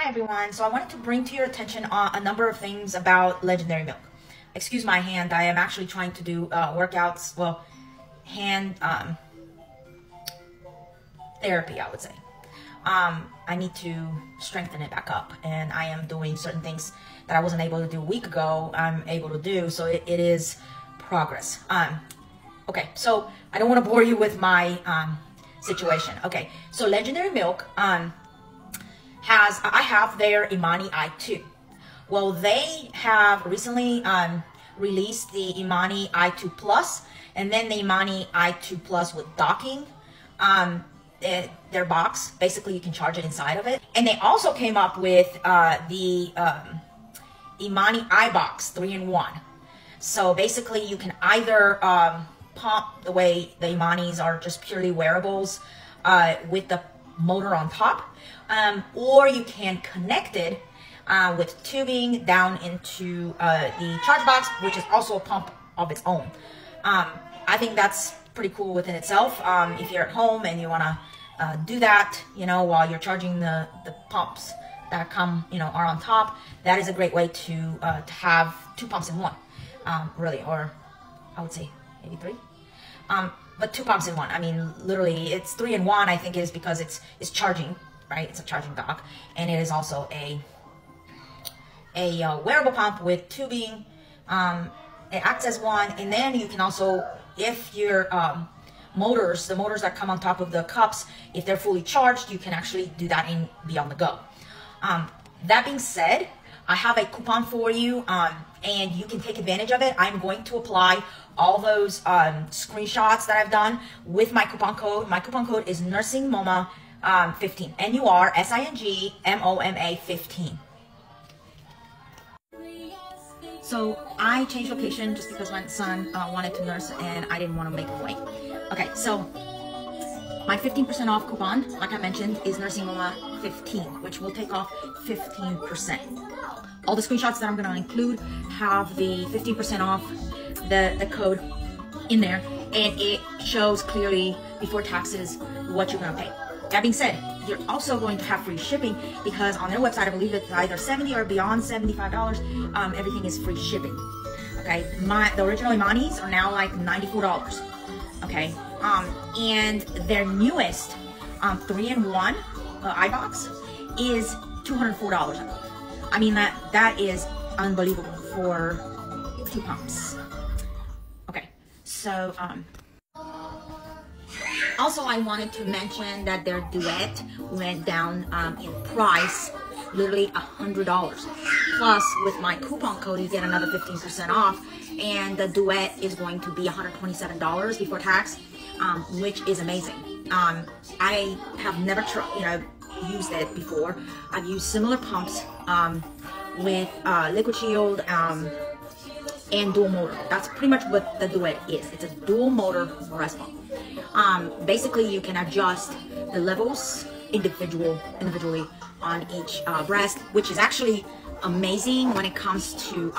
Hi everyone, so I wanted to bring to your attention a number of things about Legendairy Milk. Excuse my hand, I am actually trying to do workouts, well, hand therapy, I would say. I need to strengthen it back up, and I am doing certain things that I wasn't able to do a week ago, I'm able to do, so it is progress. Okay, so I don't want to bore you with my situation. Okay, so Legendairy Milk, I have their Imani i2. Well, they have recently released the Imani i2 Plus, and then the Imani i2 Plus with docking. Their box, basically you can charge it inside of it. And they also came up with the Imani iBox 3-in-1. So basically you can either pump the way the Imanis are just purely wearables with the motor on top, or you can connect it with tubing down into the charge box, which is also a pump of its own. I think that's pretty cool within itself. If you're at home and you want to do that, you know, while you're charging the pumps that come, you know, are on top, that is a great way to have two pumps in one, really, or I would say maybe three. But two pumps in one. I mean, literally, it's 3-in-1. I think is because it's charging, right? It's a charging dock, and it is also a wearable pump with tubing. It acts as one, and then you can also, if your the motors that come on top of the cups, if they're fully charged, you can actually do that and be on the go. That being said, I have a coupon for you, and you can take advantage of it. I'm going to apply all those screenshots that I've done with my coupon code. My coupon code is NursingMoma 15. NursingMoma 15. So I changed location just because my son wanted to nurse and I didn't want to make him wait. Okay, so my 15% off coupon, like I mentioned, is NursingMoma 15, which will take off 15%. All the screenshots that I'm going to include have the 15% off the code in there, and it shows clearly before taxes what you're going to pay. That being said, you're also going to have free shipping because on their website, I believe it's either $70 or beyond $75. Everything is free shipping. Okay, the original Imanis are now like $94. Okay, and their newest 3-in-1 iBox is $204. I mean, that is unbelievable for two pumps. Okay, so also I wanted to mention that their Duet went down in price, literally $100. Plus, with my coupon code, you get another 15% off, and the Duet is going to be $127 before tax, which is amazing. I have never used it before. I've used similar pumps with Liquid Shield and dual motor. That's pretty much what the Duet is. It's a dual motor breast pump. Basically, you can adjust the levels individually on each breast, which is actually amazing when it comes to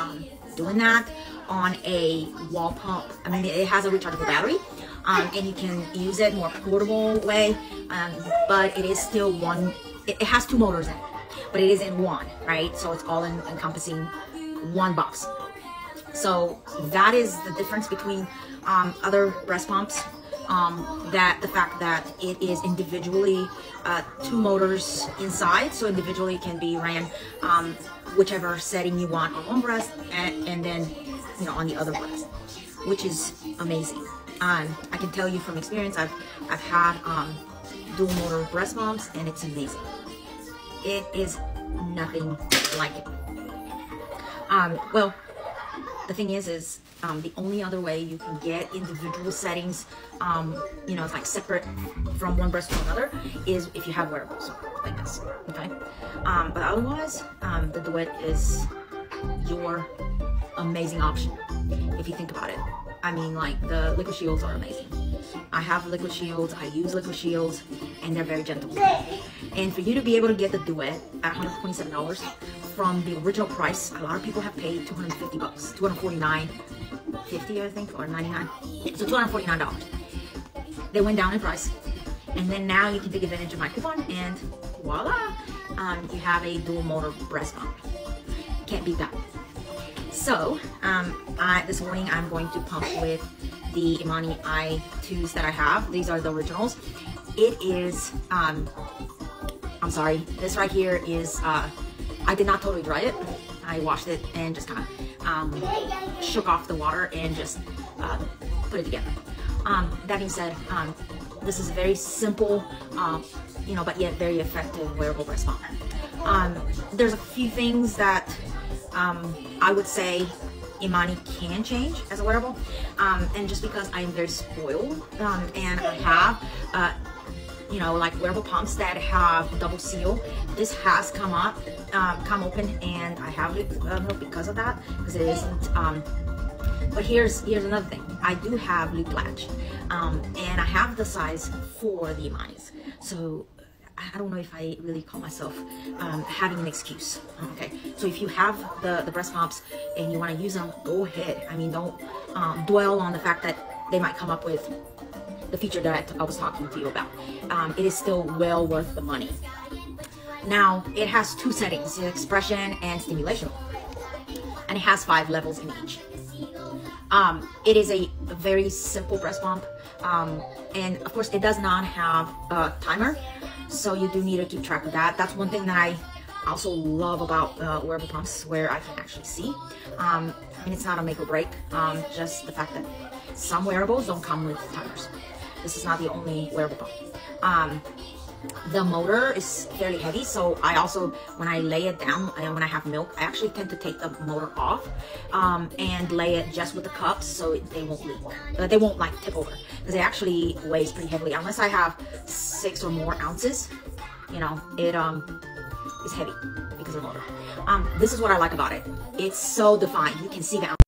doing that on a wall pump. I mean, it has a rechargeable battery, and you can use it more portable way, but it is still one. It has two motors in it, but it is in one, right? So it's all encompassing one box. So that is the difference between other breast pumps. That the fact that it is individually two motors inside, so individually can be ran whichever setting you want on one breast, and then on the other breast, which is amazing. I can tell you from experience, I've had dual motor breast pumps, and it's amazing. It is nothing like it. Well, the thing is the only other way you can get individual settings, it's like separate from one breast to another, is if you have wearables like this, okay? But otherwise, the Duet is your amazing option, if you think about it. I mean, like, the Liquid Shields are amazing. I have Liquid Shields, I use Liquid Shields, and they're very gentle. And for you to be able to get the Duet at $127 from the original price, a lot of people have paid $250, $249.50, I think, or $99. So $249. They went down in price, and then now you can take advantage of my coupon, and voila, you have a dual motor breast pump. Can't beat that. So this morning I'm going to pump with the Imani i2s that I have. These are the originals. It is, I'm sorry, this right here is, I did not totally dry it. I washed it and just kind of shook off the water and just put it together. That being said, this is a very simple, you know, but yet very effective wearable breast pump. There's a few things that I would say Imani can change as a wearable, and just because I am very spoiled, and I have, you know, like wearable pumps that have double seal. This has come open, and I have it because of that, because it isn't. But here's another thing. I do have loop latch, and I have the size for the Imanis. So I don't know if I really call myself having an excuse. Okay, so if you have the breast pumps and you want to use them, go ahead. I mean, don't dwell on the fact that they might come up with the feature that I was talking to you about. It is still well worth the money. Now, it has two settings, expression and stimulation, and it has 5 levels in each. It is a very simple breast pump, and of course it does not have a timer, so you do need to keep track of that. That's one thing that I also love about wearable pumps, where I can actually see. And it's not a make or break, just the fact that some wearables don't come with timers. This is not the only wearable pump. The motor is fairly heavy, so I also, when I lay it down, when I have milk, I actually tend to take the motor off and lay it just with the cups so they won't leak. They won't like tip over, because it actually weighs pretty heavily. Unless I have 6 or more ounces, you know, it is heavy because of the motor. This is what I like about it. It's so defined. You can see the ounces.